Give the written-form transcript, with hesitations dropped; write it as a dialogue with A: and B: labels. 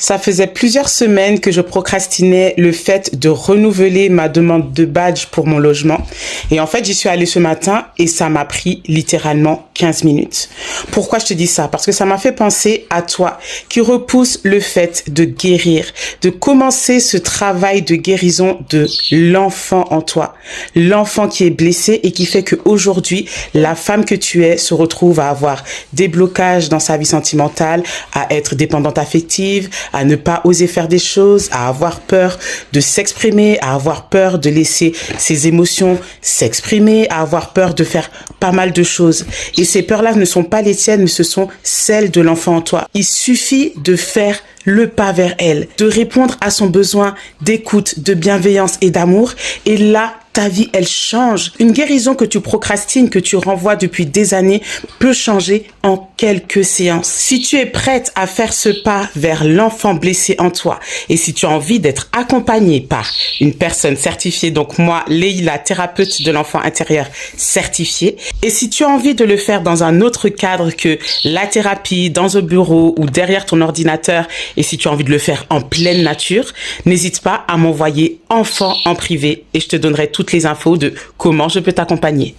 A: Ça faisait plusieurs semaines que je procrastinais le fait de renouveler ma demande de badge pour mon logement. Et en fait, j'y suis allée ce matin et ça m'a pris littéralement 15 minutes. Pourquoi je te dis ça? Parce que ça m'a fait penser à toi qui repousse le fait de guérir, de commencer ce travail de guérison de l'enfant en toi. L'enfant qui est blessé et qui fait qu'aujourd'hui, la femme que tu es se retrouve à avoir des blocages dans sa vie sentimentale, à être dépendante affective, à ne pas oser faire des choses, à avoir peur de s'exprimer, à avoir peur de laisser ses émotions s'exprimer, à avoir peur de faire pas mal de choses. Et ces peurs-là ne sont pas les tiennes, mais ce sont celles de l'enfant en toi. Il suffit de faire le pas vers elle, de répondre à son besoin d'écoute, de bienveillance et d'amour. Et là, ta vie, elle change. Une guérison que tu procrastines, que tu renvoies depuis des années, peut changer en quelques séances. Si tu es prête à faire ce pas vers l'enfant blessé en toi, et si tu as envie d'être accompagnée par une personne certifiée, donc moi, Leïla, thérapeute de l'enfant intérieur certifiée, et si tu as envie de le faire dans un autre cadre que la thérapie, dans un bureau ou derrière ton ordinateur, et si tu as envie de le faire en pleine nature, n'hésite pas à m'envoyer enfant en privé et je te donnerai toutes les infos de comment je peux t'accompagner.